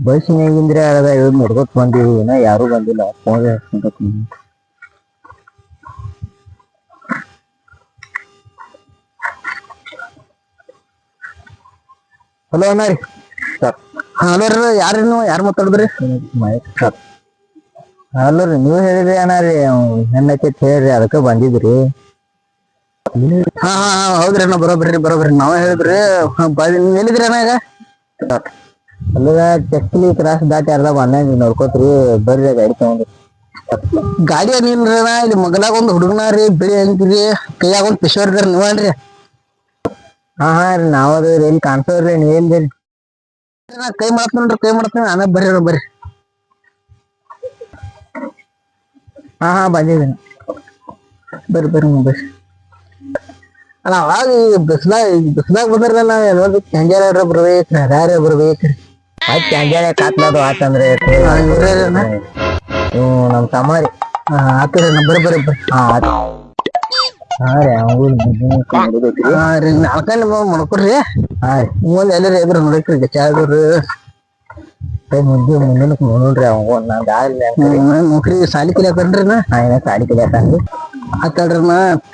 ಬಸ್ಸಿನಾಗಿಂದ್ರೆ ಅದ ಇವ್ ನೋಡ್ಕೊತ ಬಂದಿವಿ ಇನ್ನ ಯಾರು ಬಂದಿಲ್ಲ ಫೋನ್ ಹಲೋ ಅಣ್ಣ ರೀ ಹಲೋ ರೀ ಯಾರು ಮಾತಾಡಿದ್ರಿ ಹಲೋ ರೀ ನೀವು ಹೇಳಿದ್ರಿ ಅಣ್ಣ ರೀ ಹೆಣ್ಣೈತಿ ಹೇಳ್ರಿ ಅದಕ್ಕೆ ಬಂದಿದ್ರಿ ಹಾ ಹಾ ಹೌದ್ರಿ ಅಣ್ಣ ಬರೋಬ್ರಿ ನಾವೇ ಹೇಳಿದ್ರಿ ನೀವ್ ಹೇಳಿದ್ರಿ ಅಣ್ಣ ಈಗ ಅಲ್ಲದ ಚಕ್ಲಿ ಕ್ರಾಸ್ ದಾಟಿ ಅರ್ಧ ಬಂದಂಗ ನೋಡ್ಕೋತ್ರಿ ಬರ್ರಿ ಗಾಡಿ ತಗೊಂಡ್ರಿ ಗಾಡಿ ಏನಿಲ್ರಿ ಅಣ್ಣ ಇಲ್ಲಿ ಮಗಲಾಗ ಒಂದ್ ಹುಡುಗನ ರೀ ಬಿಳಿ ಅಂಗಿರಿ ಕೈಯಾಗ ಒಂದ್ ಪಿಶ್ವರ್ ಇದಾರ ನೀವನ್ರಿ ಹಾ ಹಾ ರೀ ನಾವದ್ರಿ ಎಲ್ಲಿ ಕಾಣ್ಸೋದ್ರಿ ನೀವ್ ಏನ್ರಿ ಕೈ ಮಾಡ್ತೀನಿ ನಾನ ಬರ್ರಿ ಹಾ ಬಂದಿದ್ದೀನಿ ಬರ್ರಿ ಅಲ್ಲ ಅವಾಗ ಬಿಸ್ಲಾಗ ಬಂದ್ರಲ್ಲ ಚಂಜಾರ ಬರ್ಬೇಕ್ರಿ ಹದಾರ ಬರ್ಬೇಕ್ರಿ ಆಯ್ತು ಚಂಜಾರ ಕಾತ್ಲದು ಆತಂದ್ರೆ ನಮ್ ತಮ್ಮ ರೀ ಆತರ ಬರ್ರಿ ಹಾ ಹಾ ರೀ ಹಾ ರೀ ನಾಲ್ಕಲ್ಲಿ ಮಾಡ್ಕೊಡ್ರಿ ಹಾ ರೀ ಮುಂದೆ ಎಲ್ಲರೂ ಎದ್ರು ನೋಡಕ್ರಿ ಚಾದವ್ರು ಮುಂದಿನ ನೋಡ್ರಿ ಅವ ನೌಕರಿ ಸಾಲಿ ಕಲಿಯಕನ್ರಿ ಸಾಲಿ ಕಲಿಯಕನ್ರಿ ಆತಡ್ರಿ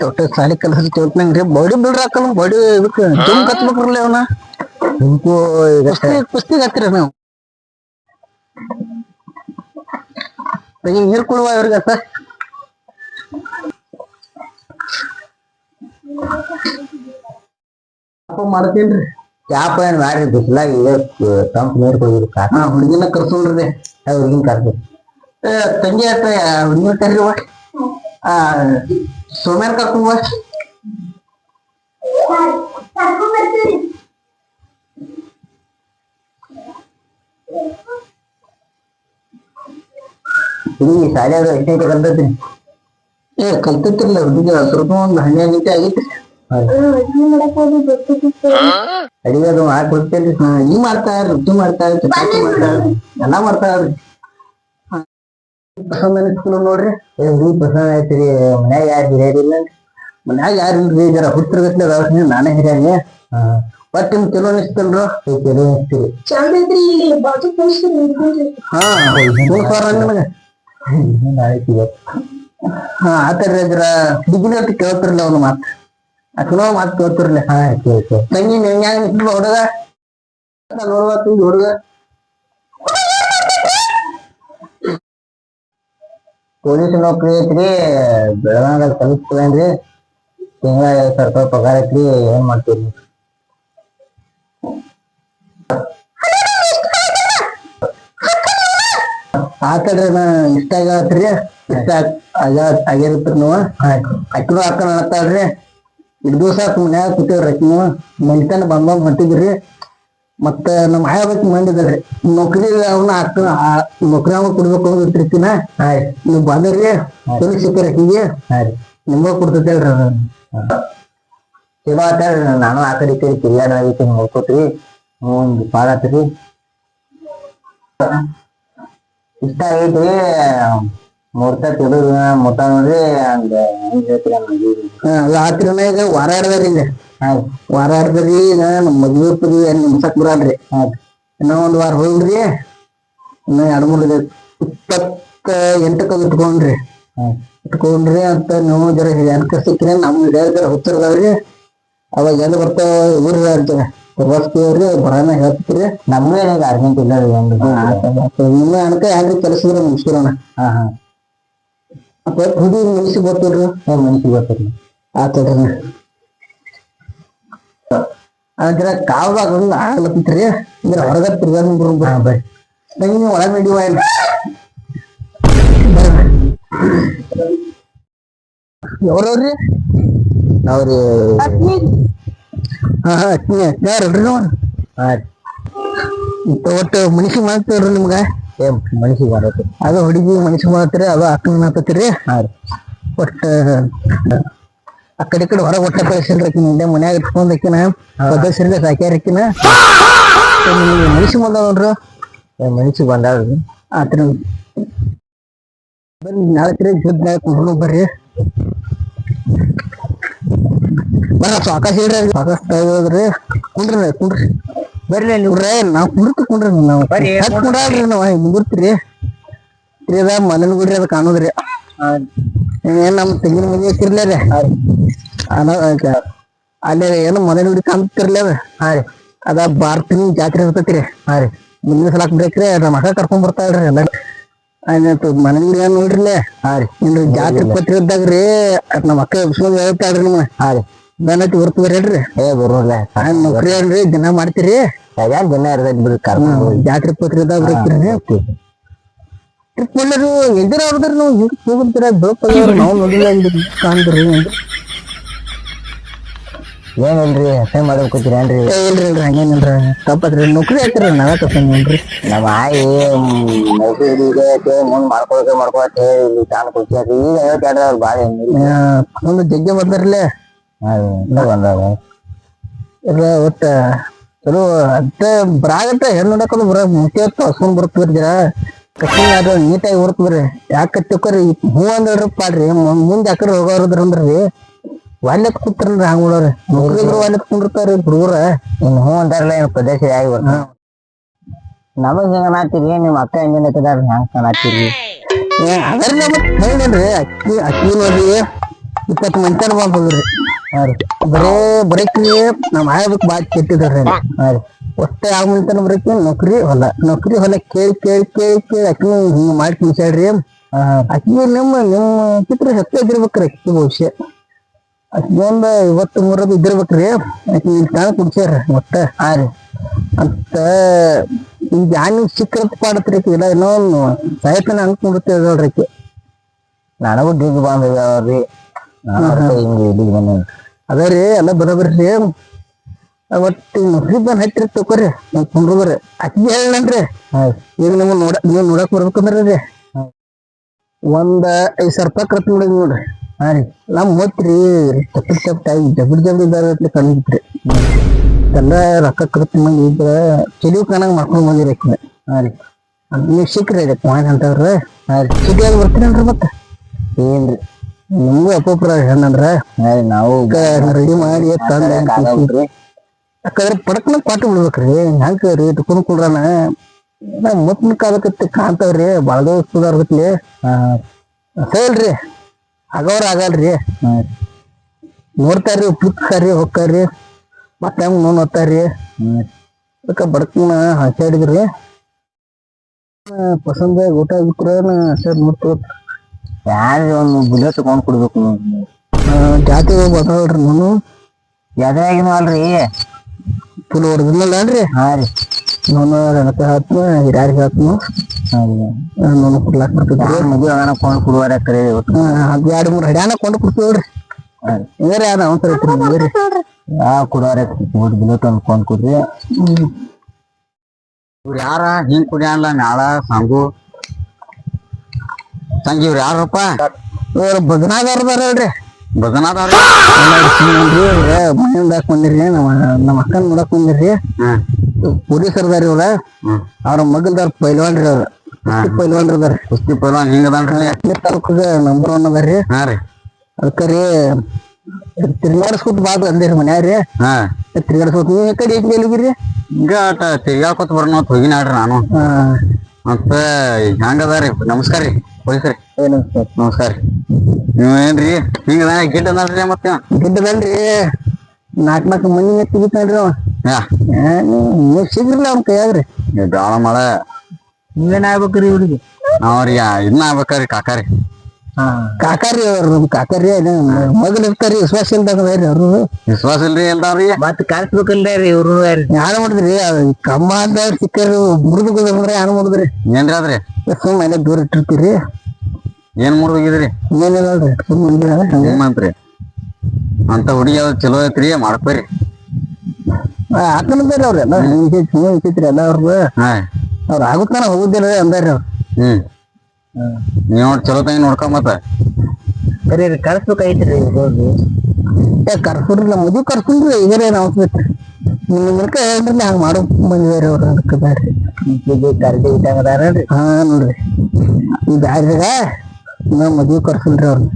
ಒಟ್ಟ ಸಾಲಿ ಕಲ್ಸ ತೋತ್ನಂಗ್ರಿ ಬಾಡಿ ಬಿಲ್ಡರ್ ಹಾಕಲ್ ಬಾಡಿ ಜಿಮ್ ಕತ್ಬೇಕ್ರಲ್ಲ ಅವನ ಕುಸ್ತಿಗ್ ಹತ್ತಿರ ನಾವು ನೀರ್ ಕೊಡುವ ಇವ್ರಿಗೆ ಸರ್ ಮಾಡ್ತೇನ್ರಿ ಯಾಪ ಏನ್ ಮಾಡ್ರಿ ಬಿಸ್ಲಾಗಿ ತಂಪ್ ನೀರ್ ಕೊಡಿದ್ರಿ ಹುಡುಗಿನ ಕರ್ಸೋಲ್ರಿ ಹುಡುಗಿನ ಕರ್ಸಿ ತಂಗಿ ಆತ ಹುಡುಗಿನ ಕರ್ರಿ ಸೋಮ್ಯಾರ ಕರ್ಕೊಂಬ ಹುಡುಗಿ ಶಾಲ್ಯಾಗ ಎಷ್ಟೈತೆ ಕಲ್ತೈತ್ರಿ ಕಲ್ತೈತಿರ್ಲ ಹುಡುಗಿ ಸ್ವಲ್ಪ ಒಂದ್ 12 ಗಂಟೆ ಆಗೈತ್ರಿ ಅಡಿಗೆ ಮಾಡ್ಕೊಡ್ತೇನ್ರಿ ಈ ಮಾಡ್ತಾರ ರೊಟ್ಟಿ ಮಾಡ್ತಾರ ಚಪಾತಿ ಮಾಡ್ತಾರ ಎಲ್ಲಾ ಮಾಡ್ತಾರ್ರಿ ಪಸಂದ್ ನೋಡ್ರಿ ಪಸಂದ್ ಆಯ್ತ್ರಿ ಮನ್ಯಾಗ ಯಾರು ಹಿರಿಯರಿಲ್ಲ ಮನ್ಯಾಗ ಯಾರು ಇಲ್ರಿ ಜರ ಹುಟ್ಟಿರ್ಗತ್ಲೆ ಅದಾವ್ರಿ ನಾನೇ ಹಿರಿಯಾಗಿ ಬಟ್ ನಿಮ್ ಚಲೋ ಅನಿಸ್ತಲ್ರು ಚಲೋ ಅನಿಸ್ತೀರಿ ಹಾ ಹಾ ಆತರ ಜರ ಹುಡುಗಿನ ಕೇಳ್ತಿರ್ಲಿ ಅವ್ನು ಮಾತ್ ಅಕ್ಕನೋ ಮಾತ್ ಕೇಳ್ತಿರ್ಲಿ ಹಾ ತಂಗಿ ಹುಡುಗ ನೋಡ್ಬಾರ್ದು ಹುಡುಗ ಪೊಲೀಸ್ ನೌಕರಿ ಐತ್ರಿ ಬೆಳಗಾದಾಗ ಕಲಿಸ್ತೇನ್ರಿ ತಿಂಗಳ 50,000 ರೂಪಾಯಿ ಪಗಾರ ಐತ್ರಿ ಏನ್ ಮಾಡ್ತೀರಿ ಆತಡ್ರಿ ಇಷ್ಟ ಆಗತ್ರಿ ಇಷ್ಟ ಆಗಿರತ್ರಿ ನೀವು ಅಕ್ಕಿನೂ ಅಕ್ಕನ ಅಳತಾಳ್ರಿ ಇಡ್ ದಿವ್ಸ ಮನ್ಯಾಗ ಕೂತೇವ್ರಿ ಅಕ್ಕಿನೂ ಮನಿತನ ಬಂದ್ ಹೊಂಟಿದ್ರಿ ಮತ್ತ ನಮ್ ಆಯಬೇಕು ಮಂಡಿದ್ರಿ ನೌಕರಿ ಅವನ್ನ ಅಕ್ಕ ನೌಕರಿ ಅವ ಕೊಡ್ಬೇಕು ಅನ್ನೋದಿರ್ತಿನ ನೀವ್ ಬಂದ್ರಿ ಚಲೋ ಸಿಕ್ಕ್ರಿ ಅಕ್ಕಿಗೆ ನಿಮ್ಗ ಕೊಡ್ತೈತೇಳ್ರಿ ಚಲೋ ಆತಳ್ರಿ ನಾನು ಆ ಕಡೆ ತಿರ್ಗಾಡ ನೋಡ್ಕೋತ್ರಿ ಒಂದ್ ಪಾಡತ್ರಿ ಇಷ್ಟ ಆಗೈತ್ರಿ ಮುಹೂರ್ತ ತಿರುಗ ಮುಟ್ಟ ನೋಡ್ರಿ ಹಂಗ ಹೆಂಗ್ ಹೇಳ್ತೀರ ರಾತ್ರಿನ ಈಗ ವಾರ ಹಿಡ್ದಾರಿ ಈಗ ವಾರ ಹಿಡ್ದ್ರಿ ಈಗ ನಮ್ ಮದ್ವೆ ಪದ್ವಿ ನಿಮ್ಸಕ್ ಬರಲ್ರಿ ಇನ್ನ ಒಂದ್ ವಾರ ಹೋಗ್ರಿ ಇನ್ನ 2-3 28ಕ್ಕ ಇಟ್ಕೊಂಡ್ರಿ ಅಂತ ನೀವು ಜರ ಅನ್ಕ ಸಿಕ್ಕ್ರಿ ನಮ್ ಹಿಡಿಯರ್ ಹುತ್ತರ್ದಾವ್ರಿ ಅವಾಗ ಎಲ್ಲಿ ಬರ್ತಾವ ಊರ್ ಹೇಳ್ತಾರ ಬರ್ತೀವ್ರಿ ಬರೋಣ ಹೇಳ್ತೀರಿ ನಮ್ಗೇನೀಗ ಅರ್ಜೆಂಟ್ ಇಲ್ಲ ನಿಮ್ಮ ಅನ್ಕ ಯಾವ್ದು ಕೆಲಸದ್ರ ಮುಗಿಸ್ಕೊಳೋಣ ಹುಡುಗಿ ಮನಸ್ಸಿಗೆ ಗೊತ್ತಿಲ್ರಿ ಮನಸ್ಸಿಗೆ ಗೊತ್ತಿರ್ಲಿ ಆತಡ್ರಿ ಜರ ಕಾವ್ದಾಗ ಆಗ್ಲತ್ತಿತ್ರಿ ಅಂದ್ರೆ ಹೊರಗ ತಿರ್ಗಾಡ್ ಬರ್ರಿ ನಂಗೆ ನೀವು ಒಳಗ್ ನಡಿವ ಇಲ್ಲ ಯಾವ್ರವ್ರಿ ನಾವ್ರಿ ಯಾರಲ್ರಿ ನಾವು ಒಟ್ಟು ಮನುಷ್ಯ ಮಾಡ್ತೇವ್ರಿ ನಿಮ್ಗ ಮನುಷ್ಯ ಮಾಡತ್ರಿ ಅದು ಹುಡುಗಿ ಮನುಷ್ಯ ಮಾಡತ್ರಿ ಅದು ಅಕ್ಕನ ಮಾತತ್ರಿ ಒಟ್ಟ ಆ ಕಡೆ ಹೊರಗೆ ಒಟ್ಟ ಕಳಿಸಿಲ್ರಿ ಹಿಂದೆ ಮನ್ಯಾಗ ಇಟ್ಕೊಂಡಕಿನ ಸದಸ್ಯರಿಂದ ಸಾಕ್ಯಾರಕಿನ ಮನುಷ್ಯ ಬಂದಾವ ನೋಡ್ರಿ ಮನುಷ್ಯ ಬಂದಾವ್ರಿ ಆತರ ಬರ್ರಿ ನಾಳೆ ಬರ್ರಿ ಸಾಕಾಶ ಹೇಳ್ರಿ ಸಾಕಷ್ಟು ಕುಂಡ್ರಿ ಬರ್ರಿ ಇವ್ರೆ ನಾವ್ ಕುಂಡ್ರಿ ನಾವು ಕುಂಡ್ರಿ ನಾವ್ ಮುಗಿರ್ತೀರಿ ಇದ ಮನೇನ್ ಗುಡ್ರಿ ಅದ ಕಾಣೋದ್ರಿ ಏನ್ ನಮ್ ತೆಂಗಿನ ಮನೆ ಐತಿರ್ಲ ರೀ ಅಲ್ಲೇ ಏನು ಮನೇನ್ ಗುಡಿ ಕಾಣ್ತಿರ್ಲ ಅದ ಅದ ಬಾರ್ತಿನ ಜಾತ್ರೆ ಇರ್ತೈತ್ರಿ ಮುಂದಿನ ಸಲ ಬೇಕ್ರಿ ನಮ್ಮ ಅಕ್ಕ ಕರ್ಕೊಂಡ್ ಬರ್ತಾ ಇಲ್ರಿ ಎಲ್ಲ ಆಯ್ತು ಮನೇನ್ ಗುಡಿ ಏನ್ ನೋಡ್ರಿಲೇ ಇಲ್ರಿ ಜಾತ್ರೆ ಪತ್ರಿ ಇದ್ದಾಗ್ರಿ ನಮ್ಮ ಅಕ್ಕ ಎಬ್ಸ್ಕೊಂಡ್ ಹೇಳ್ತಾಳ್ರಿ ನಿಮ್ಮ ಬೆನ್ನತ್ತಿ ಹೊರ್ತು ಬರ್ರಿ ಬರೋಲ್ಲ ನೌಕರಿ ಅಲ್ರಿ ದಿನ ಮಾಡ್ತೀರಿ ದಿನ ಇರ್ತೈತಿ ಬಿಡ್ರಿ ಜಾತ್ರೆ ಪತ್ರಿ ಇದ್ದಾಗ ಬರ್ತೀರಿ ಟ್ರಿಪ್ ಒಳ್ಳೇದು ಎದುರು ಅವ್ರದ್ರಿ ನಾವು ಹಿಂಗ್ ಹೋಗ್ತೀರ ಬೆಳಪಾಗ ನಾವು ನೋಡಿಲ್ಲ ಕಾಣ್ರಿ ಏನಿಲ್ರಿ ಅಸಹ್ಯ ಮಾಡ್ಬೇಕತ್ತೀರಿ ಏನ್ರಿ ಇಲ್ರಿ ಹಂಗೇನಿಲ್ರಿ ತಪ್ಪತ್ರಿ ನೌಕರಿ ಹಾಕ್ರಿ ನಾವೇ ತಪ್ಪೇನ್ರಿ ನಮ್ಮ ಆಯಿ ನೌಕರಿ ಮುಂದ್ ಮಾಡ್ಕೊಳಕ್ಕೆ ಇಲ್ಲಿ ತಾನು ಖುಷಿ ಆಯ್ತು ಈಗ ಹೇಳ್ತಾಡ್ರಿ ಅವ್ರು ಬಾಳ ಒಂದು ಜಗ್ಗೆ ಬಂದಾರಲ್ಲೇ ಬಂದಾಗ ಒಟ್ಟ ಚಲೋ ಅದ ಬರಾಗತ್ತ ಹೆಣ್ಣು ನೋಡಕದು ಬರ ಮುಟ್ಟಿ ಹೊತ್ತು ಹಸ್ಕೊಂಡ್ ಬರ್ತದ್ರಿ ಕಟ್ಟಿಂಗ್ ಅದು ನೀಟಾಗಿ ಬರ್ತದ್ರಿ ಯಾಕ ತಿಕ್ಕೋರಿ ಹೂ ಅಂದ್ರಿ ಪಾಡ್ರಿ ಮುಂದೆ ಯಾಕಡೆ ಹೋಗೋರದ್ರ ಅಂದ್ರಿ ವಾಲ್ಯತ್ ಕೂತಾರಲ್ರಿ ಹಂಗ ನೋಡ್ರಿ ನೌಕರಿದ್ರು ವಾಲ್ಯತ್ ಕುಂಡಿರ್ತಾರ ಹುಡುಗರ ಇನ್ ಹೂ ಅಂತಾರಲ್ಲ ಏನ್ ಪ್ರದೇಶ ಆಗಿ ಬರ್ತ ನಮಗ್ ಹೆಂಗ ನಾತಿರಿ ನಿಮ್ ಅಕ್ಕ ಹೆಂಗೇನ್ ಐತದಾರ ಹ್ಯಾಂಗ ಕಾಣತ್ತೀರಿ ಅದರಿ ನಮಗ್ ಹೇಳೇನ್ರಿ ಅಕ್ಕಿ ನೋಡ್ರಿ 20 ಮಂದಿ ಬಂದ್ರಿ ಬರೇಕ್ರಿ ನಮ್ ಆಯಬೇಕು ಬಾಳ್ ಕೆಟ್ಟಿದ್ರಿ ಒಟ್ಟ ಯಾವ ಮಂತನ ಬರಕ್ಕೆ ನೌಕರಿ ಹೊಲ ಕೇಳಿ ಅಕ್ಕಿ ಹಿಂಗ ಮಾಡಿ ಕುಣಿಸ್ಯಾಡ್ರಿ ಅಕ್ಕಿ ನಿಮ್ಮ ಚಿತ್ರ ಸತ್ಯ ಇದಿರ್ಬೇಕ್ರಿ ಅಕ್ಕಿ ಭವಿಷ್ಯ ಅಕ್ಕಿ ಒಂದ್ 53 ಇದ್ದಿರ್ಬೇಕ್ರಿ ಅಕ್ಕಿ ಕಾಣ ಕುಡ್ಸ್ಯಾರ ಒಟ್ಟ ಅಂತ ಈಗ ಯಾನ್ ಸಿಕ್ಕರತ್ ಪಾಡತ್ರಿ ಇಲ್ಲ ಏನೋ ಸಾಹಿತ್ಯನ ಅನ್ಕೊಂಡಿರ್ತೇವೆ ನೋಡ್ರಿ ಅಕ್ಕಿ ನನಗೂ ಡಿಗ್ ಬಾಂಧವ್ರಿ ಅದ್ರಿ ಎಲ್ಲ ಬರೋಬರ್ರಿ ಒಟ್ಟು ನೌಕರಿ ಬಂದ್ ಹತ್ತಿರ ತಕೋರಿ ಕುಂಡ್ರಿ ಅಕ್ಕಿ ಹೇಳನ್ರಿ ಈಗ ನಿಮ್ಗೆ ನೀವ್ ನೋಡಕ್ ಬರ್ಬೇಕಂದ್ರಿ ಒಂದ್ 5,000 ರೂಪಾಯಿ ಖರ್ಚು ಮಾಡಿದ್ ನೋಡ್ರಿ ನಮ್ ಹೊತ್ರಿ ಟಪ್ ಜಬಡಿ ಇದಾಗತ್ಲಿ ಕಣ್ಣಿತ್ರಿ ಎಲ್ಲ ರೊಕ್ಕ ಖರ್ಚು ಮಂದಿ ಇದ್ರ ಚೆಲಿವ್ ಕಾಣಂಗ್ ಮಾಡ್ಕೊಂಡ್ ಬಂದಿರಿ ನೀವ್ ಸಿಕ್ಕ್ರಿ ಪಾಯಿಂಟ್ ಅಂತವ್ರಿ ಸಿಟಿಯಾಗಿ ಬರ್ತೀರನ್ರಿ ಮತ್ತ ಏನ್ರಿ ನಿಮ್ಗೂ ಅಪೋಪ್ರ ಏನಂದ್ರ ನಾವು ರೆಡಿ ಮಾಡಿ ತಂದ್ರಿ ಯಾಕಂದ್ರೆ ಪಡಕ್ನ ಪಾಠ ಬಿಡ್ಬೇಕ್ರಿ ಹ್ಯಾಂಗ ರೇಟ್ ಕುಡ್ರನ ಮುತ್ನ ಕಾಲಕತ್ತಿ ಕಾಣ್ತಾವ್ರಿ ಬಾಳ ಸುಧಾರ್ಗತ್ಲಿ ಹೇಳ್ರಿ ಆಗವ್ರ ಆಗಲ್ರಿ ನೋಡ್ತಾರ್ರಿ ಉಪ್ಲಿಕ್ತಾರ್ರಿ ಹೋಗ್ತಾರ್ರಿ ಮತ್ತೆ ಹೆಂಗ್ ನೋನ್ ಓದ್ತಾರ್ರಿ ಅದಕ್ಕ ಬಡಕ್ನ ಹಾಸಾಡಿದ್ರಿ ಪಸಂದ ಊಟ ಬಿಟ್ರ ಸರ್ ನೋಡ್ತೇವ ಯಾರು ಒಂದು ಬುಲೆ ತಗೊಂಡ್ ಕೊಡ್ಬೇಕು ಜಾತಿ ಬರ್ತಾವ್ರಿ ನಾನು ಯಾವ್ದಾಗಿನ ಅಲ್ರಿ ಫುಲ್ ಹೊಡೆದಿಲ್ಲಲ್ರಿ ನಾನು ನನಕ ಹಾಕ್ನು ಹಿರಿಯರಿಗೆ ಹಾಕ್ನು ನಾನು ಕೊಡ್ಲಾಕ್ ಬರ್ತೈತ್ರಿ ಮದುವೆ ಅಣ್ಣ ಕೊಂಡು ಕೊಡುವಾರ ಕರೆ 2-3 ಹಡ್ಯಾನ ಕೊಂಡು ಕೊಡ್ತೀವ್ರಿ ಬೇರೆ ಯಾರು ಅವಸರ ಐತ್ರಿ ಬೇರೆ ಕೊಡುವಾರ ಬುಲೆ ಕೊಂಡು ಕೊಡ್ರಿ ಇವ್ರು ಯಾರ ಹಿಂಗ್ ಕುಡಿಯಲ್ಲ ನಾಳ ಸಂಗು ಸಂಜೀವ್ರಿ ಯಾರಪ್ಪ ಇವ್ರ ಭಜನಾದಾರದಾರ ಹೇಳ್ರಿ ಭಜನಾದಾರ ಮನೆಯಿಂದ ಬಂದಿರಿ ನಮ್ಮ ಅಕ್ಕನ ನೋಡಕ್ ಬಂದಿರಿ ಪೊಲೀಸರ್ದಾರಿ ಇವ್ರ ಅವ್ರ ಮಗಲ್ದಾರ ಪೈಲ್ವಾನ್ರಿ ಅವ್ರ ಪೈಲ್ವಾನ್ರಿ ಅದಾರ ಕುಸ್ತಿ ಪೈಲ್ವಾನ್ ಹಿಂಗದನ್ರಿ ತಾಲೂಕಾಗ ನಂಬರ್ 1 ಅದಾರ್ರಿ ಅದಕ್ಕರಿ ತಿರ್ಗಾಡಿಸ್ಕೊತ ಬಾದ್ ಅಂದಿರಿ ಮನ್ಯಾಗ್ರಿ ತಿರ್ಗಾಡಿಸ್ಕೊತ ನೀವ್ ಕಡೆ ಎಲ್ಲಿಗಿರಿ ಈಗ ತಿರ್ಗಾಡ್ಕೊತ ಬರೋಣ ಹೋಗಿನಾಡ್ರಿ ನಾನು ಮತ್ತ ಹೆಂಗದಾರಿ ನಮಸ್ಕಾರ ರೀ ಪೊಲೀಸ್ರಿ ನಮಸ್ಕಾರ ನೀವ್ ಏನ್ರಿ ಹಿಂಗ ಗಿಡ್ಡ ಅದಲ್ರಿ ಮತ್ತೆ ಗಿಡ್ಡದಲ್ರಿ 4 ಮಂದಿ ತೆಗಿತಾನ್ರಿ ಅವ ನೀವ್ ಸಿಗ್ರಲ್ಲ ಅವ್ನ ಕೈಯಾಗ್ರಿ ಗಾಳ ಮಳ ನೀವೇನ್ ಆಗ್ಬೇಕ್ರಿ ಇವ್ರಿಗೆ ಅವ್ರಿಗೆ ಇದನ್ನ ಆಗ್ಬೇಕ್ರಿ ಕಾಕಾರಿ ಅವ್ರು ನಮ್ ಕಾಕಾರಿ ಮಗಲ್ ಇರ್ತಾರಿ ವಿಶ್ವಾಸ ಇಲ್ದಾಗ್ರಿ ಅವ್ರು ವಿಶ್ವಾಸ ಇಲ್ರಿ ಎಲ್ದಾವ್ರಿ ಮತ್ ಕಾಣಿಸ್ಬೇಕಲ್ರಿ ಇವ್ರು ಯಾರು ಮಾಡಿದ್ರಿ ಕಮ್ಮ ಅಂತ ಸಿಕ್ಕರು ಮುರಿದು ಹೋದ್ರೆ ಯಾರು ಮಾಡಿದ್ರಿ ಏನ್ರಿ ಅದ್ರಿ ಸುಮ್ ಮನೆ ದೂರ ಇಟ್ಟಿರ್ತೀರಿ ಏನ್ ಮುರಿದೋಗಿದ್ರಿ ಏನಿಲ್ಲಲ್ರಿ ಸುಮ್ಮಂತ್ರಿ ಅಂತ ಹುಡುಗಿ ಅದ್ ಚಲೋ ಐತ್ರಿ ಮಾಡ್ಕೋರಿ ಹಾಕನಂದಾರಿ ಅವ್ರೆಲ್ಲ ವಿಚಿತ್ರಿ ಎಲ್ಲ ಅವ್ರದ್ದು ಅವ್ರ ಆಗುತ್ತಾನ ಹೋಗುದಿಲ್ಲ ಅಂದಾರಿ ಅವ್ರು ನೀವ್ ನೋಡಿ ಚಲೋ ತಂಗಿ ನೋಡ್ಕೊಂಡ್ ಮತ್ತ ಸರಿ ರೀ ಕರ್ಸ್ಬೇಕಾಯ್ತ್ರಿ ಹೋಗಿ ಕರ್ಸ್ರಿ ನಮ್ಮ ಮದುವೆ ಕರ್ಸ್ರಿ ಈಗರೇ ಅವಶ್ಯಕ ನಿಮ್ ಮೂಲಕ ಹೇಳ್ರಿ ಹಂಗ ಮಾಡೋ ಬಂದಿದಾರಿ ಅವ್ರ ಅದಕ್ಕೆ ಬ್ಯಾಡ್ರಿ ಕರ್ದಿ ಇಟ್ಟಂಗದಾರ್ರಿ ನೋಡ್ರಿ ಈ ಬ್ಯಾಡ್ರಿಗ ನಾ ಮದುವೆ ಕರ್ಸಲ್ರಿ ಅವ್ರನ್ನ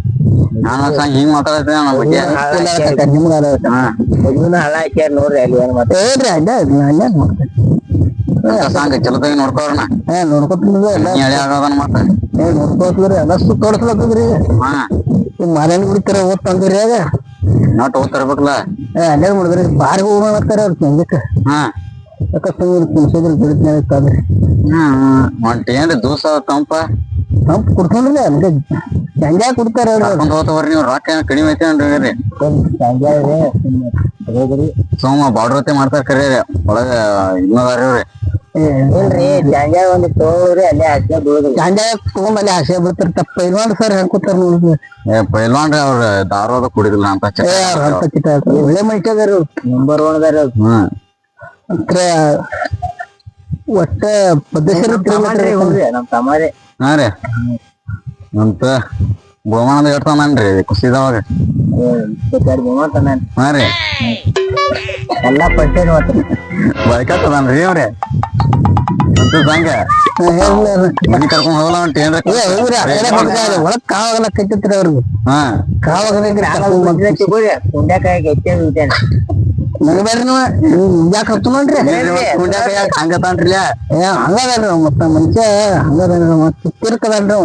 ನಾನು ಹಿಂಗ್ ಮಾತಾಡತ್ತೆ ನಮ್ಮ ಬಗ್ಗೆ ನಿಮ್ಗ ಹಳ ಹಾಕ್ಯಾರ ನೋಡ್ರಿ ಅಲ್ಲಿ ಏನ್ ಮಾತಾಡ ಹೇಳ್ರಿ ಅಲ್ಲೇ ಸಾಂಗ್ ಚಲೋತಾಗಿ ನೋಡ್ಕೋರಣ ನೋಡ್ಕೊತಿದ್ರಿ ಹಳೆ ಆಗೋದನ್ನ ಮತ್ತ ನೋಡ್ಕೋತಿದ್ರಿ ಅದಷ್ಟು ತೋರ್ಸ್ಲತ್ತದ್ರಿ ಮಾರೇನ್ ಬಿಡ್ತಾರ ಓದ್ತಂದ್ರಿ ಆಗ ನಾಟ್ ಓದ್ತಿರ್ಬೇಕಲ್ಲ ಅಲ್ಲೇ ಮಾಡಿದ್ರಿ ಬಾರಿ ಹೋಗ್ತಾರ ಅವ್ರ ಸಂಜೆಕ ಕುಣಸೋದ್ರ ಬಿಡ್ತಾದ್ರಿ ಏನ್ರಿ ದೋಸ ತಂಪ ಕುಡ್ಕೊಂಡ್ರಿ ಅಲ್ಗ ಗಂಜಾ ಕುಡ್ತಾರ ಹೋಗ್ತವ್ರಿ ನೀವು ರೊಕ್ಕ ಕಡಿಮೆ ಐತೇನ್ರಿ ಸೋಮ ಬಾಡ್ರತೆ ಮಾಡ್ತಾರ ಕರೀ ಒಳಗ ಇನ್ನೋದಾರ್ರಿ ಇಲ್ರಿ ಗಾಂಜಾ ಒಂದ್ ತಗೋರಿ ಅಲ್ಲೇ ಆಸೆ ಬೀಳುದ್ರಿ ಗಾಂಜಾ ತಗೊಂಡ್ ಅಲ್ಲೇ ಆಸೆ ಬಿಡ್ತಾರ ತಪ್ಪ ಪೈಲ್ವಾನ್ ಸರ್ ಹೇಳ್ಕೊತಾರ ನೋಡ್ರಿ ಪೈಲ್ವಾನ್ರಿ ಅವ್ರ ದಾರೋದ ಕುಡಿದಿಲ್ಲ ಅಂತ ಒಳ್ಳೆ ಮನುಷ್ಯ ಅದಾರ ನಂಬರ್ 1 ಅದಾರ ಒಟ್ಟ ಪದ್ಧತಿ ನಮ್ ತಮಾರಿ ಹಾ ರೀ ಅಂತ ಗೋಮಾನದ ಹೇಳ್ತಾನನ್ರಿ ಕುಸಿದವಾಗ ಹಾ ರೀ ಎಲ್ಲಾ ಪಟ್ಟೆ ಬೈಕತ್ತದನ್ರಿ ಅವ್ರಿ ಅಂತ ಸಂಗ ಮನಿ ಕರ್ಕೊಂಡ್ ಹೋಗಲ್ಲ ಒಳಗ್ ಕಾವಾಗಲ್ಲ ಕಟ್ಟಿತ್ರಿ ಅವ್ರಿಗೆ ಹಾ ನಗಬೇಡ್ರಿ ನೀವು ಯಾಕ ಹತ್ತು ನೋಡ್ರಿ ಹಂಗತಾನ್ರಿ ಹಂಗದಾರ್ರಿ ಮತ್ತ ಮನುಷ್ಯ ಹಂಗದ ತಿರ್ಕದನ್ರಿ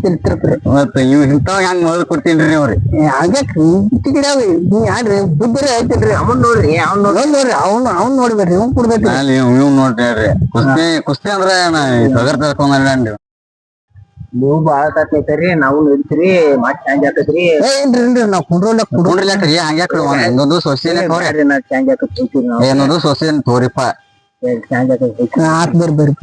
ತಿರ್ತಿರ್ತ್ರಿ ಮತ್ತ ಇವ್ ಇಂತಾವ ಹೆಂಗ್ ಮೊದಲು ಕೊಡ್ತೀನ್ರಿ ಅವ್ರಿ ಹಂಗ್ಯಾಕ್ರಿ ಗಿಡಾವಿ ನೀವ್ ಯಾಡ್ರಿ ಬುದ್ಧಿ ಐತಿಲ್ರಿ ಅವನ್ ನೋಡ್ರಿ ನೋಡ್ರಿ ಅವ್ನ್ ನೋಡ್ಬೇಡ್ರಿ ಇವ್ ಕೊಡ್ಬೇಕ್ರಿ ಇವ್ ನೋಡ್ರಿ ಕುಸ್ತಿ ಅಂದ್ರ ಸಗರ್ ತರ್ಕೊಂಡ್ರಿ ನೀವು ಬಾಳ ತಾತೈತರಿ ನಾವು ನಿಲ್ತ್ರಿ ಮತ್ ಚೇಂಜ್ ಆಕತ್ರಿ ಏನ್ರಿ ನಾವ್ ಕುಂಡ್ರಿಲ್ರಿ ಹಂಗ್ಯಾಕ್ರಿ ಇನ್ನೊಂದು ಸೊಸೆನೆ ಚೇಂಜ್ ಆಕತ್ರಿ ಏನೊಂದು ಸೊಸೆನ್ ತೋರಿಪ್ಪ ಚೇಂಜ್ ಆಕತ್ರಿ ಆತ್ ಬರ್ರಿ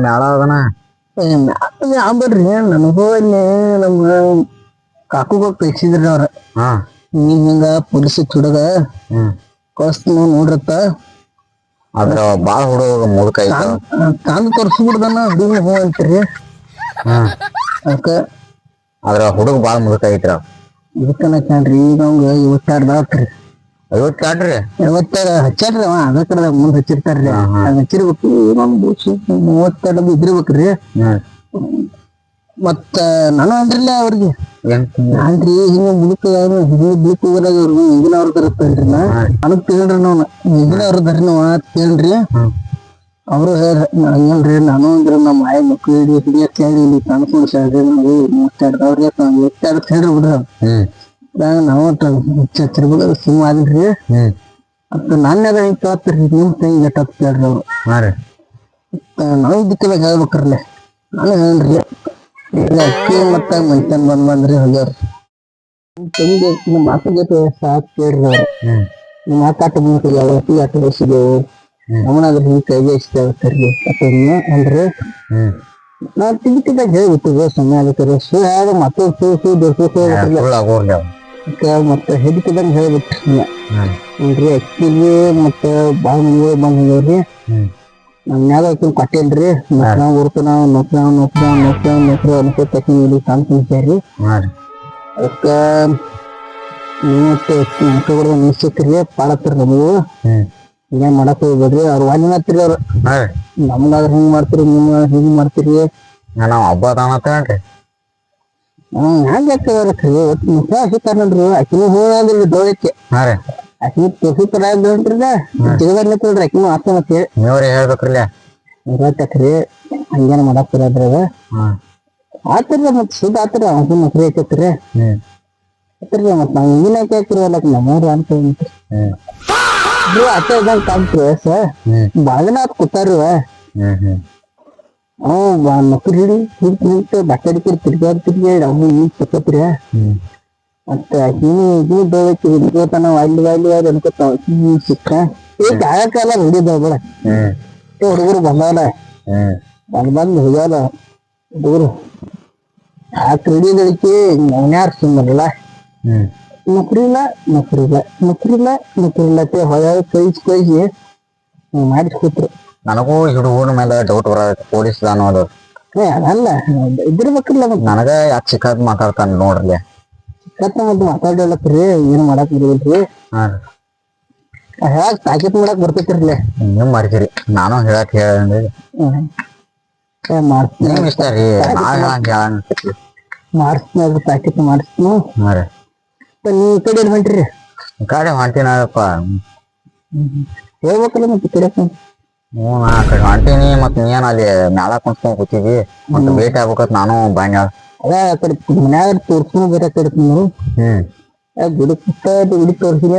ಮ್ಯಾಳ ಅದನ ಬರ್ರಿ ನನಗೂ ಇಲ್ಲಿ ನಮ್ಮ ಕಾಕುಗ ಕಳ್ಸಿದ್ರಿ ಅವ್ರ ನೀವ್ ಹಿಂಗ ಪೊಲೀಸ್ ಹುಡುಗ ಕಳ್ಸ್ತ ನೋಡ್ರತ್ತ ಅದ್ರ ಬಾಳ ಹುಡುಗ ಮುದುಕ ತಂದ್ ತೋರ್ಸ್ಬಿಡ್ದನ ಹುಡುಗ ಹೋ ಅಂತೀರಿ ಅದಕ್ಕ ಅದ್ರ ಹುಡುಗ ಬಾಳ ಮುದುಕ ಐತ್ರ ಇದಕ್ಕನ ಕಾಣ್ರಿ ಈಗ ಅವಂಗ 52 ಆತ್ರಿ 52 ಹಚ್ಚಾರ್ರಿ ಅವ ಅದ ಕಡೆ ಮುಂದ್ ಹಚ್ಚಿರ್ತಾರ್ರಿ ಅದ್ ಹಚ್ಚಿರ್ಬೇಕು ಇನ್ನೊಂದು 32 ಇದ್ದಿರ್ಬೇಕ್ರಿ ಮತ್ತ ನಾನು ಅಂದ್ರಿಲ್ಲ ಅವ್ರಿಗೆ ನಾನ್ರಿ ಹಿಂಗ ಮುದುಕ ಮುದುಕ ಊರಾಗ ಅವ್ರು ಈಗಿನ ಅವ್ರ ತರತ್ತಲ್ರಿ ನನಗ್ ಕೇಳ್ರಿ ನಾವು ಈಗಿನ ಅವ್ರ ದರ್ರಿ ನಾವ್ ಕೇಳ್ರಿ ಅವರು ಹಂಗಲ್ರಿ ನಾನು ಅಂದ್ರ ನಮ್ಮ ಆಯ ಮಕ್ಳು ಹಿಡಿಯಕ್ ಹೇಳಿ ಇಲ್ಲಿ ಕಾಣ್ಕೊಂಡ್ ಹೇಳ್ರಿ ನಾವು 32 ಅವ್ರಿಗೆ 32 ಹೇಳ್ರಿ ಬಿಡ್ರಿ ನಾವು ಹಚ್ಚಿರ್ಬೋದು ಸುಮ್ ಆದ್ರಿ ಮತ್ತ ನಾನ್ಯಾಗ ಹಿಂಗ್ ಕೇಳ್ತೀರಿ ನಿಮ್ ತಂಗಿ ಎಟ್ಟ ಕೇಳ್ರಿ ಅವ್ರು ನಾವ್ ಇದಕ್ಕೆಲ್ಲ ಹೇಳ್ಬೇಕ್ರಲ್ಲ ನಾನು ಹೇಳ್ರಿ ಅಕ್ಕಿ ಮತ್ತ ಮನುಷ್ಯನ್ ಬಂದ್ರಿ ಹೋಗ್ಯಾವ್ರಿ ತಂಗಿ ನಿಮ್ಮ ಮಾತು ಜೊತೆ ಸಾಕ್ ಕೇಳ್ರಿ ಅವ್ರು ನಿಮ್ಮ ಮಾತಾಟ ಯಾವತ್ತಿ ಆಟ ಬಯಸಿದೆವು ನಮ್ಮನಾದ್ರೆ ಹಿಂಗ್ ಕೈಗೆ ಇಷ್ಟಾಗ್ತಾರ್ರಿ ಅಂದ್ರೆ ನಾವ್ ತಿಂತಿದ್ದಾಗ ಹೇಳ್ಬಿಟ್ಟಿದ್ವಿ ಸಮಯ ಆಗತ್ತಾರೆ ಸುಳ್ಳು ಮತ್ತೊಂದು ಮತ್ತೆ ಹೆದಕಿದಂಗ ಹೇಳ್ಬಿಟ್ರಿ ನೋಡ್ರಿ ಅಕ್ಕಿಗೆ ಮತ್ತ ಬಾಳ ಮಂದಿ ಬಂದ್ ಹೋಗ್ಯಾವ್ರಿ ನಮ್ ಮ್ಯಾಗ ಕೊಟ್ಟಿಲ್ರಿ ನಾವು ಊರ್ಕ ನಾವು ನೌಕರಿ ಅನ್ಕೋತ ಕಾಣ್ಕೊಂಡ್ರಿ ಅದಕ್ಕ ನೀವು ನಿಶ್ಚಿತ್ರಿ ಪಾಡತ್ರಿ ನಮಗೂ ಏನ್ ಮಾಡಕ್ ಹೋಗ್ಬೇಡ್ರಿ ಅವ್ರ ವಾಲಿನತ್ರಿ ಅವ್ರ ನಮ್ಗಾದ್ರ ಹಿಂಗ್ ಮಾಡ್ತೀರಿ ನಿಮ್ ಹಿಂಗ್ ಮಾಡ್ತೀರಿ ನಾವ್ ಹಬ್ಬ ಅದಾನತ್ರಿ ಹ್ಯಾಂಗ ಹಸಿತಾರಲ್ರಿ ಅಕ್ಕಿನೂ ಹೋದ್ರಿ ದೋಳಕ್ಕೆ ಅಕ್ಕಿನ ತೋಸಿತರ ಜಗದಲ್ರಿ ಅಕ್ಕಿನೂ ಆತ ಮತ್ತೆ ನೀವ್ರಿ ಹೇಳ್ಬೇಕ್ರಲ್ಲ ಹೇಳ್ತಕ್ರಿ ಹಂಗೇನ ಮಾಡಾಕ್ತಿರ ಅದ್ರಾಗ ಆತಿರ್ರಿ ಮತ್ ಸುದ್ದ ಆತಿರ ಅವ್ನ ನೌಕರಿ ಐತತ್ರಿ ಮತ್ ನಾವ್ ಹಿಂಗಿನ ಹಾಕಿರಲ್ಲ ನಮ್ಮವ್ರು ಅನ್ಕೊಂಡ್ರಿ ಆತ ಇದಂಗ ಕಾಣ್ತೀವಿ ಬಾಳನ ಆತ್ ಕೂತಾರ ನೌಕರಿ ಹಿಡಿದು ಬಟ್ಟೆ ಅಡಿಕೆ ತಿರ್ಗಾಡಿ ಅವ್ನು ಈಗ ಸತ್ತತ್ರಿ ಮತ್ತ ಹಿಂಗ್ ಬೆಳಕಿ ಹಿಡ್ಕೋತಾನ ವಾಲಿ ಅನ್ಕೋತಾವ ಸಿಕ್ಕ ಈಗ ಕಾಲ ಹಿಡಿದಾವ ಬೇಡ ಹುಡುಗರು ಬಂದವಲ್ಲ ಬಂದ್ ಹೋಗ್ಯಾವ ಹುಡುಗರು ಆ ಕ್ರೀಡೆಗಳಿಗೆ ಮೌನ್ಯಾರ್ ಸುಮ್ಮರಲ್ಲ ನೌಕರಿ ಇಲ್ಲ ಹೊಳ ಕೈಸಿ ಮಾಡಿಸ್ಕೊತ್ರು ನನಗೂ ಹುಡುಗನ ಮೇಲೆ ಡೌಟ್ ಬರತ್ತೆ ಪೊಲೀಸ್ ಅನ್ನೋದು ಅದಲ್ಲ ಇದ್ರಬೇಕ್ರಲ್ಲ ನನಗ ಯಾಕೆ ಚಿಕ್ಕದ್ ಮಾತಾಡ್ತಾನ ನೋಡ್ರಿ ಚಿಕ್ಕತ್ತ ಮತ್ತೆ ಮಾತಾಡಲಕ್ರಿ ಏನ್ ಮಾಡಕ್ ಬರಲ್ರಿ ಹೇಳಕ್ ಪ್ಯಾಕೆಟ್ ಮಾಡಕ್ ಬರ್ತೈತಿರ್ಲಿ. ನೀವ್ ಮಾಡ್ತೀರಿ ನಾನು ಹೇಳಕ್ ಹೇಳಿ ನಿಮ್ ಇಷ್ಟ ರೀ ನಾವ್ ಹೇಳಂಗ ಮಾಡಿಸ್ತೀನಿ ಪ್ಯಾಕೆಟ್ ಮಾಡಿಸ್ತೀನಿ. ಮರೆ ನೀವ್ ಈ ಕಡೆ ಹೊಂಟ್ರಿ ಗಾಡಿ ಹೊಂಟಿನಪ್ಪ. ಹೇಳ್ಬೇಕಲ್ಲ ಮತ್ತೆ ಈ ಕಡೆ ಹ್ಞೂ ನಾ ಆ ಕಡೆ ಹೊಂಟೀನಿ ಮತ್ ನೀನ್ ಅಲ್ಲಿ ಮ್ಯಾಲ ಕುಂತ್ಕೊಂಡ್ ಕೂತಿದ್ವಿ ಮತ್ ಭೇಟಿ ಆಗ್ಬೇಕತ್ ನಾನು ಬಾಂಡ್ಯ. ಅದ ಆ ಕಡೆ ಮನ್ಯಾಗ ತೋರ್ಸ್ಕೊಂಡು ಬೇರೆ ಕಡೆ ನೀವು ಗುಡಿ ಪುಟ್ಟ ಗುಡಿ ತೋರ್ಸಿನ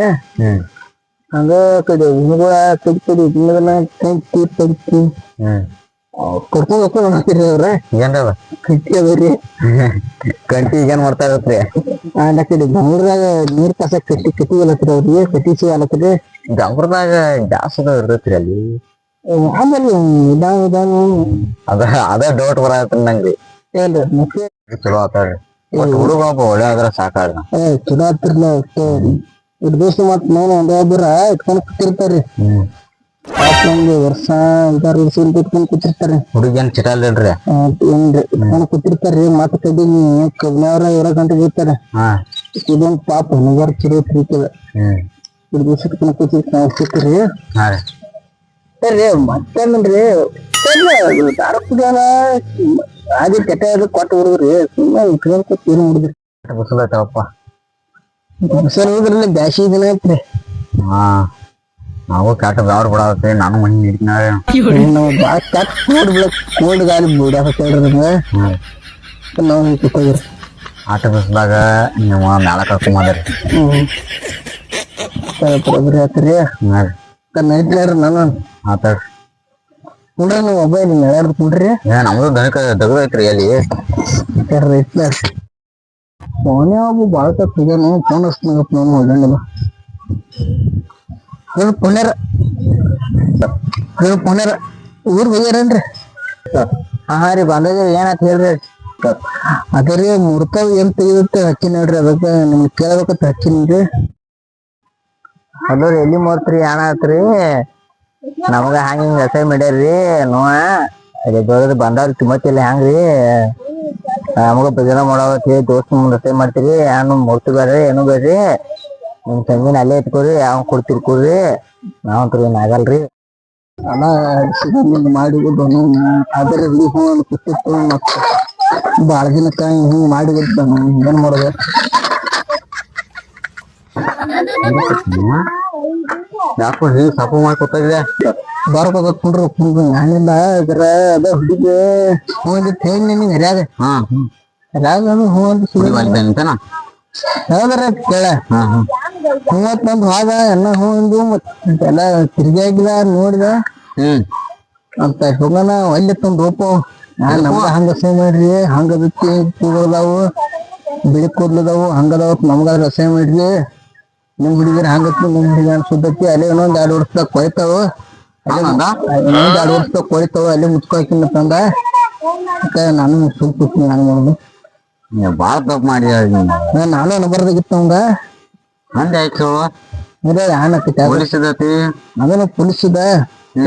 ಹಂಗ ಕಡೆ ಹುಡುಗ ಕಡಿ ಕೈ ತೆಗಿತಿ ಕರ್ಕೊಂಡ್ ಹೋಗ್ಕೊಂಡು ನೋಡ್ತೀರಿ ಅವ್ರ ಏನ್ರವ ಕಟ್ಟಿ ಅದ್ರಿ ಕಂಟಿ ಏನ್ ಮಾಡ್ತಾ ಇರತ್ರಿ. ಆ ಕಡೆ ಬೆಂಗ್ಳೂರಾಗ ನೀರ್ ಕಸ ಕಟ್ಟಿ ಅಲತ್ರಿ ಅವ್ರಿಗೆ ಕಟ್ಟಿಸಿ ಅಲತ್ರಿ. ಗಂಬ್ರದಾಗ ಗ್ಯಾಸ್ ಅದ ಇರ್ತೈತ್ರಿ ಅಲ್ಲಿ. ಆಮೇಲೆ ಅದ ಡೌಟ್ ಬರತ್ರಿ ನಂಗ್ರಿ. ಏನ್ರಿ ಮತ್ತೆ ಚಲೋ ಆತಾಡ್ರಿ ಹುಡುಗ ಒಳ್ಳೆ ಆದ್ರ ಸಾಕಾಡ್ರಿ. ಚಲೋ ಆಗ್ತಿರ್ಲ ಇಡ್ ದಿವ್ಸ ಮತ್ ನಾನು ಒಂದೊಬ್ಬರ ಇಟ್ಕೊಂಡ್ ಕೂತಿರ್ತಾರ್ರಿ. ಒಂದು ವರ್ಷ 5-6 ವರ್ಷ ಇಟ್ಕೊಂಡ್ ಕೂತಿರ್ತಾರೆ. ಹುಡುಗೇನ್ ಚಿಟಲ್ರಿ ಏನ್ರಿ ಇಟ್ಕೊಂಡ್ ಕೂತಿರ್ತಾರ್ರಿ. ಮತ್ತ ಕಡಿ ಕಬ್ನವ್ರ 2 ಗಂಟೆಗೆ ಇರ್ತಾರೆ. ಇದೊಂದ್ ಪಾಪ ನಗರ ಚಲೋ ತಿರ್ತದ. ಇಡ್ ದಿವ್ಸ ಇಟ್ಕೊಂಡ್ ಕೂತಿರ್ತೀರಿ. ಸರಿ ಮತ್ತೇನ್ರಿ ದಾರ ಕುಡಿಯೋಣ ಆದಿ ಕೆಟ್ಟ ಕೊಟ್ಟು ಹುಡುಗ್ರಿ ಸುಮ್ಮನೆ ಇಟ್ಕೊಂಡ್ ಕೂತ್ ಏನ್ ಹುಡುಗ್ರಿ ಬಿಸಿಲೈತವಪ್ಪ. ಬಿಸಿಲು ಹೋದ್ರಲ್ಲಿ ಬ್ಯಾಸಿ ದಿನ ಐತ್ರಿ. ನಾವು ಕಾಟ ಬ್ಯಾವ್ರ ಬಿಡಾತ್ರಿ ನಾನು ಮಣ್ಣಿ ನಿಡ್ತಿನಾರೆ ನಾವು ಬಾಳ ಕಟ್ ಕೋಲ್ಡ್ ಗಾಳಿ ಬಿಡಾಕತ್ತೇಳ್ರಿ ನಾವು ಕೂತೋಗ್ರಿ. ಆಟ ಬಿಸ್ಲಾಗ ನೀವು ಮ್ಯಾಲ ಕರ್ಕೊಂಡ್ ಬಂದ್ರಿ. ಬರೋಬ್ರಿ ಆತ್ರಿ ನೈಟ್ರಿ ನಾನು ಆತಾಡ್ರಿ ಕುಂಡ್ರಿ ನೀವು ಮೊಬೈಲ್ ನೆಳಾಡ್ದು ಕುಂಡ್ರಿ. ನಮ್ದು ದನಕ ದಗದೈತ್ರಿ ಅಲ್ಲಿ ಫೋನೇ ಒಬ್ಬ ಬಾಳ ತಪ್ಪಿದೇನು ಫೋನ್ ಹಚ್ಚಿನಾಗಪ್ಪ ನಾನು ಹೊಡಂಡಿಲ್ಲ ಪುಣ್ಯರ ಊರ್ ಹೋಗ್ಯಾರೇನ್ರಿ? ಹಾ ರೀ ಬಂದದ ಏನಾತ್ ಹೇಳ್ರಿ. ಅದ್ರಿ ಮುರ್ತಾವ್ ಏನ್ ತೆಗಿದತ್ತ ಹಚ್ಚಿನ ನೋಡ್ರಿ ಅದಕ್ಕ ನಿಮ್ಗೆ ಕೇಳ್ಬೇಕಂತ ಹಚ್ಚಿನ್ರಿ. ಅದ್ರಿ ಎಲ್ಲಿ ಮರ್ತ್ರಿ ಏನಾತ್ರಿ ನಮಗ ಹಂಗ ಹೆಸರು ಮಾಡ್ಯಾರ್ರಿ ನೋವ ದೊಡ್ಡದು ಬಂದವ್ರ ಕಿಮ್ಮತ್ತಿಲ್ಲ ಹ್ಯಾಂಗ್ರಿ ನಮಗ ಭಜನ ಮಾಡಾವತ್ರಿ ದೋಸ್ತ ಮುಂದ್ ರಸೆ ಮಾಡ್ತೀರಿ ಏನು ಮೂರ್ತಿ ಬೇಡ್ರಿ ಏನು ಬೇಡ್ರಿ ನಿಮ್ ತಂಗಿನ ಅಲ್ಲೇ ಇಟ್ಕೊರಿ ಯಾವ ಕೊಡ್ತಿರ್ ಕೊಡ್ರಿ ನಾವಂತ್ರು ಏನ್ ಆಗಲ್ರಿ. ಅಲ್ಲ ಮಾಡಿ ಅದ್ರ ಹೂ ಕೂತಿತ್ತು ಮತ್ತ ಬಾಳ ದಿನಕ್ಕ ಹಿಂಗ್ ಮಾಡಿ ಏನ್ ಮಾಡೋದು. ಯಾಕೋ ಹಿಂಗ್ ಸಪು ಮಾಡ್ಕೊತಿದ್ದೆ ಬರ್ಕೋದ್ ಕುಂಡ್ರಿ ಕುಂಡ್ರಿ ನಾನಿಲ್ಲ ಇದ್ರ ಅದ ಹುಡುಗಿ ಹೂ ಅಂದಿತ್ತು ಹೇಳಿ ನಿನಗೆ ಹರ್ಯಾಗ ಹೂ ಅಂತ ಸುಳಿತೇನ ಹೇಳ್ದ್ರ ಕೇಳ ಮೂವತ್ ಬಂದ್ ಹೋದ ಎಲ್ಲ ಹೂ ಅಂದು ಎಲ್ಲ ತಿರ್ಗಿಯಾಗಿಲ್ಲ ನೋಡಿದ ಅಂತ ಹೋಗನ ಒಳ್ಳೆ ತಂದ್ ರೂಪ ನಮ್ಗ ಹಂಗ ರಸೆ ಮಾಡ್ರಿ ಹಂಗದಕ್ಕೆ ಕೂದಲದಾವು ಬಿಳಿ ಕೂದ್ಲದಾವು ಹಂಗದಾವತ್ ನಮ್ಗಾದ್ರ ರಸೆ ಮಾಡ್ರಿ ನಿಮ್ ಹುಡುಗಿರ ಹಂಗತ್ ನಿಮ್ ಹುಡುಗಿ ಅನ್ಸುದತಿ ಅಲ್ಲಿ ಇನ್ನೊಂದ್ 2 ವರ್ಷದಾಗ ಕೊಯ್ತಾವ ಇನ್ನೊಂದ್ 2 ವರ್ಷದಾಗ ಕೊಯ್ತಾವ ಅಲ್ಲಿ ಮುಚ್ಕೋಕಿನ್ನ ತಂದ ನಾನು ಸುಲ್ತೀನಿ ನಾನು ಮಾಡೋದು ಬಾಳ ತಪ್ಪು ಮಾಡಿ ನಾನು ನಂಬರ್ದಾಗಿತ್ತು ಅವಂಗ ನಂದೆ ಆಯ್ತು ಅದನ್ನ ಪೊಲೀಸದ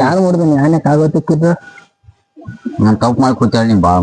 ಯಾರು ಮಾಡಿದ ಯಾನಕ್ ಆಗೋತಿಕ್ಕಿದ್ದು ನಾನ್ ತಪ್ಪು ಮಾಡಿ ಕೂತೇಳಿ ನೀ ಬಾಳ